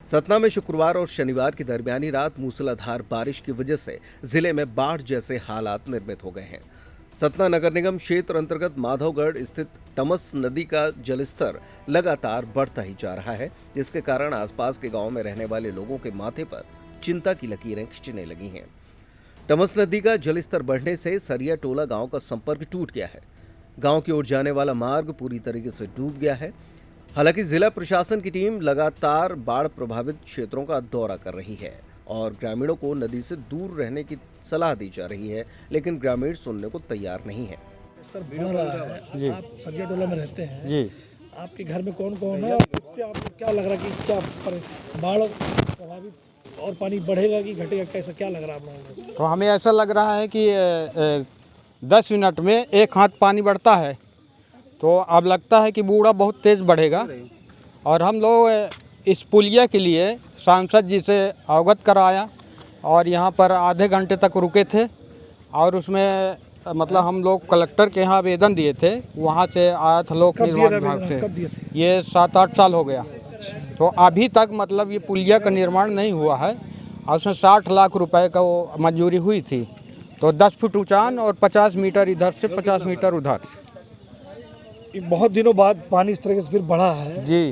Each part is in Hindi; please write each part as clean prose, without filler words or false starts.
सतना में शुक्रवार और शनिवार की दरमियानी रात मूसलाधार बारिश की वजह से जिले में बाढ़ जैसे हालात निर्मित हो गए हैं। सतना नगर निगम क्षेत्र अंतर्गत माधवगढ़ स्थित टमस नदी का जलस्तर लगातार बढ़ता ही जा रहा है, जिसके कारण आसपास के गांव में रहने वाले लोगों के माथे पर चिंता की लकीरें खिंचने लगी हैं। टमस नदी का जलस्तर बढ़ने से सरिया टोला गांव का संपर्क टूट गया है। गांव की ओर जाने वाला मार्ग पूरी तरीके से डूब गया है। हालांकि जिला प्रशासन की टीम लगातार बाढ़ प्रभावित क्षेत्रों का दौरा कर रही है और ग्रामीणों को नदी से दूर रहने की सलाह दी जा रही है, लेकिन ग्रामीण सुनने को तैयार नहीं है। स्तर बढ़ रहा है जी। आप सरिया टोला में रहते हैं जी। आपके घर में कौन कौन है? आपको क्या लग रहा है कि क्या बाढ़ प्रभावित और पानी बढ़ेगा कि घटेगा, कैसा क्या लग रहा है आप लोगों को? तो हमें ऐसा लग रहा है कि 10 मिनट में 1 हाथ पानी बढ़ता है, तो अब लगता है कि बूढ़ा बहुत तेज़ बढ़ेगा। और हम लोग इस पुलिया के लिए सांसद जी से अवगत कराया और यहाँ पर आधे घंटे तक रुके थे और उसमें मतलब हम लोग कलेक्टर के यहाँ आवेदन दिए थे, वहाँ से आया था लोक निर्माण विभाग से। ये 7-8 साल हो गया, तो अभी तक मतलब ये पुलिया का निर्माण नहीं हुआ है और उसमें 60 लाख रुपए का वो मंजूरी हुई थी। तो 10 फुट ऊंचान और 50 मीटर इधर से 50 मीटर उधर। बहुत दिनों बाद पानी इस तरीके से फिर बढ़ा है जी।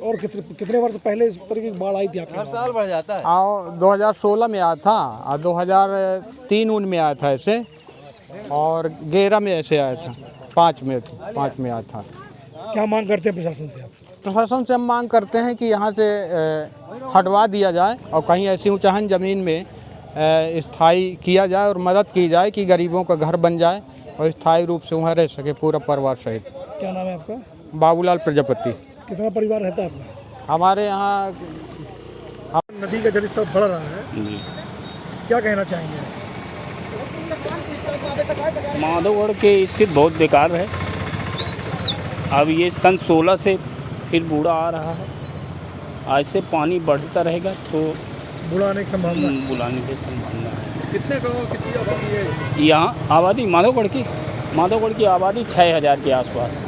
और कितने वर्ष पहले इस तरीके की बाढ़ आई थी आपके? हर साल बढ़ जाता है। 2016 में आया था और 2003 में आया था ऐसे, और 11 में ऐसे आया था, 5 में आया था। क्या मांग करते हैं प्रशासन से आप? प्रशासन से हम मांग करते हैं कि यहाँ से हटवा दिया जाए और कहीं ऐसी ऊंचाहन ज़मीन में स्थायी किया जाए और मदद की जाए कि गरीबों का घर बन जाए और स्थायी रूप से वहाँ रह सके पूरा परिवार सहित। क्या नाम है आपका? बाबूलाल प्रजापति। कितना परिवार रहता है आपका? हमारे यहाँ नदी का जलस्तर बढ़ रहा है, क्या कहना चाहेंगे? माधवगढ़ के स्थिति बहुत बेकार है। अब ये सन 16 से फिर बूढ़ा आ रहा है, आज से पानी बढ़ता रहेगा तो बुलाने की संभावना बुलाने की संभावना है। कितने गाँव कितनी आबादी है यहाँ? आबादी माधवगढ़ की आबादी 6000 के आसपास।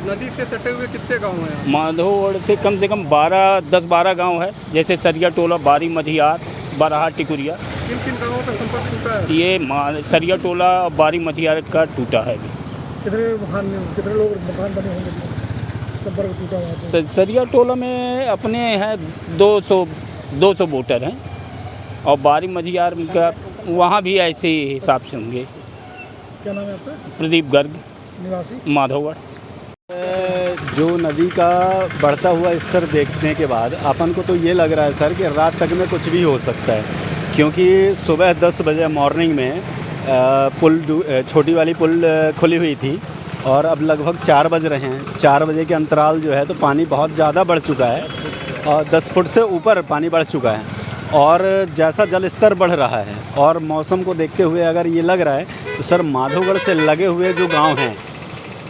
नदी से सटे हुए कितने गाँव हैं? माधवगढ़ से कम 10-12 गांव है, जैसे सरिया टोला, बारी मझियार, बरहा, टिकुरिया। किन गाँवों का संपर्क टूटा है? ये सरिया टोला और बारी मझियार का टूटा है अभी। कितने लोग मकान बने होंगे संपर्क टूटा हुआ? सरिया टोला में अपने हैं 200 वोटर हैं और बारी मझियार का वहाँ भी ऐसे ही हिसाब से होंगे। क्या नाम है आपका? प्रदीप गर्ग, निवासी माधवगढ़। जो नदी का बढ़ता हुआ स्तर देखने के बाद अपन को तो ये लग रहा है सर कि रात तक में कुछ भी हो सकता है, क्योंकि सुबह 10 बजे मॉर्निंग में छोटी वाली पुल खुली हुई थी और अब लगभग 4 बज रहे हैं। 4 बजे के अंतराल जो है तो पानी बहुत ज़्यादा बढ़ चुका है और 10 फुट से ऊपर पानी बढ़ चुका है। और जैसा जल स्तर बढ़ रहा है और मौसम को देखते हुए अगर ये लग रहा है तो सर माधवगढ़ से लगे हुए जो गांव हैं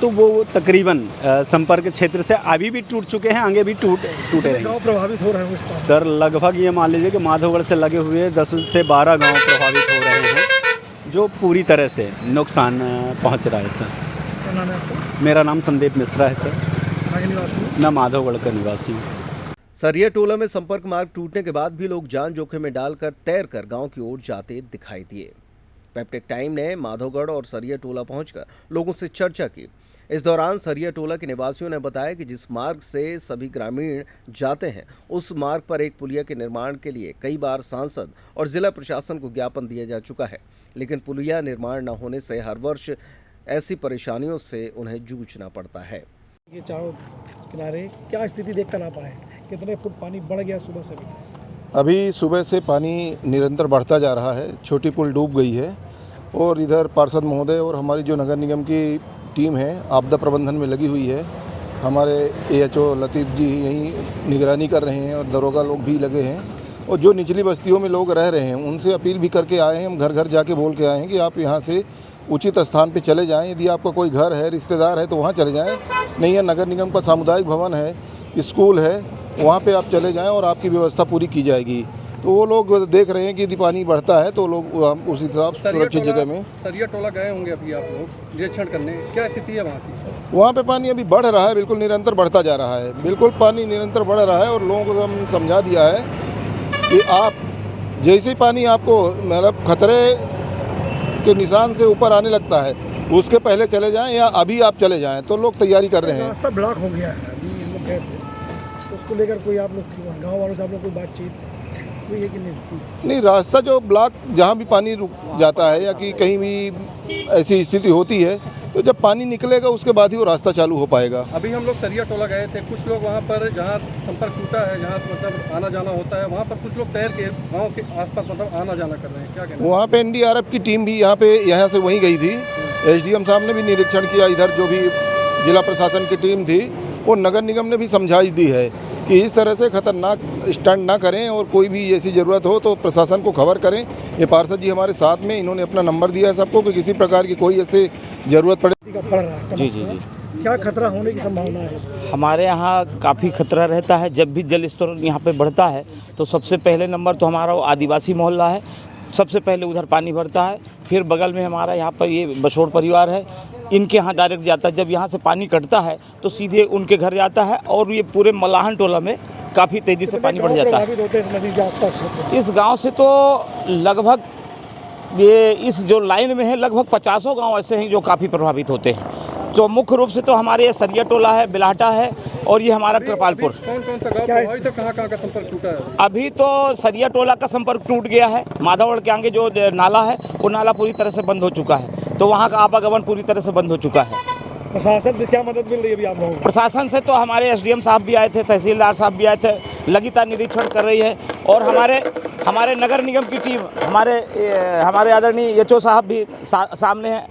तो वो तकरीबन संपर्क क्षेत्र से अभी भी टूट चुके हैं, आगे भी टूटे रहेंगे। गाँव प्रभावित हो रहे हैं सर लगभग ये मान लीजिए कि माधवगढ़ से लगे हुए 10 से 12 गांव प्रभावित हो रहे हैं, जो पूरी तरह से नुकसान पहुंच रहा है सर। क्या नाम है आपका? मेरा नाम संदीप मिश्रा है सर। कहाँ के निवासी? मैं माधवगढ़ का निवासी हूँ। सरिया टोला में संपर्क मार्ग टूटने के बाद भी लोग जान जोखिम में डालकर तैरकर गांव की ओर जाते दिखाई दिए। पेप्टिक टाइम ने माधवगढ़ और सरिया टोला पहुंचकर लोगों से चर्चा की। इस दौरान सरिया टोला के निवासियों ने बताया कि जिस मार्ग से सभी ग्रामीण जाते हैं उस मार्ग पर एक पुलिया के निर्माण के लिए कई बार सांसद और जिला प्रशासन को ज्ञापन दिया जा चुका है, लेकिन पुलिया निर्माण न होने से हर वर्ष ऐसी परेशानियों से उन्हें जूझना पड़ता है। ये चारों किनारे क्या स्थिति देखकर आप आए? कितने फुट पानी बढ़ गया सुबह से? अभी सुबह से पानी निरंतर बढ़ता जा रहा है, छोटी पुल डूब गई है और इधर पार्षद महोदय और हमारी जो नगर निगम की टीम है आपदा प्रबंधन में लगी हुई है। हमारे AHO लतीफ़ जी यहीं निगरानी कर रहे हैं और दरोगा लोग भी लगे हैं और जो निचली बस्तियों में लोग रह रहे हैं उनसे अपील भी करके आए हैं। हम घर घर जाके बोल के आए हैं कि आप यहाँ से उचित स्थान पे चले जाएं। यदि आपका कोई घर है, रिश्तेदार है तो वहाँ चले जाएं, नहीं है नगर निगम का सामुदायिक भवन है, स्कूल है, वहाँ पे आप चले जाएं और आपकी व्यवस्था पूरी की जाएगी। तो वो लोग देख रहे हैं कि यदि पानी बढ़ता है तो लोग हम उसी हिसाब सुरक्षित जगह में। सरिया टोला गए होंगे अभी आप लोग निरीक्षण करने, क्या स्थिति है वहाँ की? वहाँ पे पानी अभी बढ़ रहा है, बिल्कुल निरंतर बढ़ता जा रहा है, बिल्कुल पानी निरंतर बढ़ रहा है। और लोगों को हम समझा दिया है कि आप जैसे ही पानी आपको मतलब खतरे के निशान से ऊपर आने लगता है उसके पहले चले जाएं या अभी आप चले जाएं, तो लोग तैयारी कर रहे हैं। रास्ता ब्लॉक हो गया है, अभी ये लोग गए थे तो उसको लेकर कोई आप लोग गाँव वालों से आप लोग कोई बातचीत हुई है कि नहीं? रास्ता जो ब्लॉक जहाँ भी पानी रुक जाता है या कि कहीं भी ऐसी स्थिति होती है तो जब पानी निकलेगा उसके बाद ही वो रास्ता चालू हो पाएगा। अभी हम लोग सरिया टोला गए थे, कुछ लोग वहाँ पर जहाँ संपर्क टूटा है, जहाँ मतलब आना जाना होता है, वहाँ पर कुछ लोग तैर के गाँव के आसपास मतलब आना जाना कर रहे हैं, क्या कहना है? वहाँ पे एनडीआरएफ की टीम भी यहाँ से वहीं गई थी। एसडीएम साहब ने भी निरीक्षण किया, इधर जो भी जिला प्रशासन की टीम थी वो नगर निगम ने भी समझाई दी है कि इस तरह से खतरनाक स्टंट ना करें और कोई भी ऐसी ज़रूरत हो तो प्रशासन को खबर करें। ये पार्षद जी हमारे साथ में, इन्होंने अपना नंबर दिया है सबको कि किसी प्रकार की कोई ऐसी ज़रूरत पड़े। पड़ रहा है जी जी जी, क्या खतरा होने की संभावना है? हमारे यहाँ काफ़ी खतरा रहता है। जब भी जल स्तर यहाँ पे बढ़ता है तो सबसे पहले नंबर तो हमारा वो आदिवासी मोहल्ला है, सबसे पहले उधर पानी भरता है। फिर बगल में हमारा यहाँ पर ये बछोड़ परिवार है, इनके यहाँ डायरेक्ट जाता है। जब यहाँ से पानी कटता है तो सीधे उनके घर जाता है और ये पूरे मलाहन टोला में काफ़ी तेज़ी से पानी बढ़ जाता है। इस गांव से तो लगभग ये इस जो लाइन में है लगभग 50 गांव ऐसे हैं जो काफ़ी प्रभावित होते हैं। तो मुख्य रूप से तो हमारे ये सरिया टोला है, बिलाटा है और ये हमारा कृपालपुर। कौन कौन सा गाँव प्रभावित है, कहाँ कहाँ का संपर्क टूटा है? अभी तो सरिया टोला का संपर्क टूट गया है। माधवगढ़ के आगे जो नाला है वो नाला पूरी तरह से बंद हो चुका है, तो वहाँ का आवागमन पूरी तरह से बंद हो चुका है। प्रशासन से क्या मदद मिल रही है अभी आप लोगों को? प्रशासन से तो हमारे एसडीएम साहब भी आए थे, तहसीलदार साहब भी आए थे, लगातार निरीक्षण कर रही है। और हमारे नगर निगम की टीम, हमारे आदरणीय एचओ साहब भी सामने हैं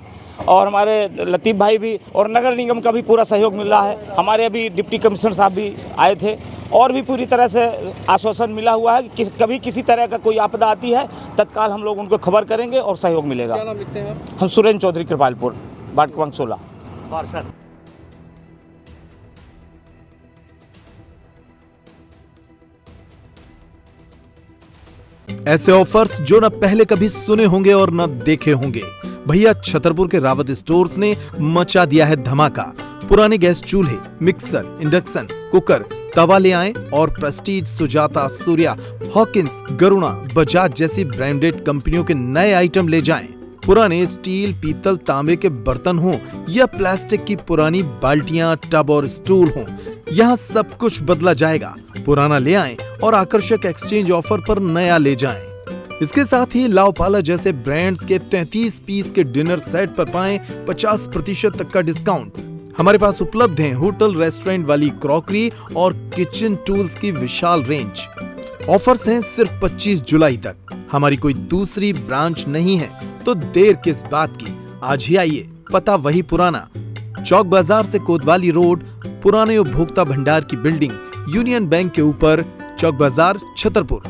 और हमारे लतीफ़ भाई भी, और नगर निगम का भी पूरा सहयोग मिल रहा है। हमारे अभी डिप्टी कमिश्नर साहब भी आए थे और भी पूरी तरह से आश्वासन मिला हुआ है कि कभी किसी तरह का कोई आपदा आती है तत्काल हम लोग उनको खबर करेंगे और सहयोग मिलेगा। क्या नाम लिखते हैं आप? हम सुरेंद्र चौधरी, कृपालपुर, वार्ड क्रमांक 16 पार्षद। ऐसे ऑफर्स जो न पहले कभी सुने होंगे और न देखे होंगे। भैया छतरपुर के रावत स्टोर्स ने मचा दिया है धमाका। पुराने गैस चूल्हे, मिक्सर, इंडक्शन, कुकर, तवा ले आएं और प्रेस्टीज, सुजाता, सूर्या, हॉकिंस, गरुणा, बजाज जैसी ब्रांडेड कंपनियों के नए आइटम ले जाएं। पुराने स्टील, पीतल, तांबे के बर्तन हों या प्लास्टिक की पुरानी बाल्टियां, टब और स्टूल हों, यहाँ सब कुछ बदला जाएगा। पुराना ले आएं और आकर्षक एक्सचेंज ऑफर पर नया ले जाएं। इसके साथ ही लाओपाला जैसे ब्रांड्स के 33 पीस के डिनर सेट पर पाएं 50% तक का डिस्काउंट। हमारे पास उपलब्ध हैं होटल रेस्टोरेंट वाली क्रॉकरी और किचन टूल्स की विशाल रेंज। ऑफर्स हैं सिर्फ 25 जुलाई तक। हमारी कोई दूसरी ब्रांच नहीं है तो देर किस बात की, आज ही आइए। पता वही पुराना, चौक बाजार से कोतवाली रोड, पुराने उपभोक्ता भंडार की बिल्डिंग, यूनियन बैंक के ऊपर, चौक बाजार, छतरपुर।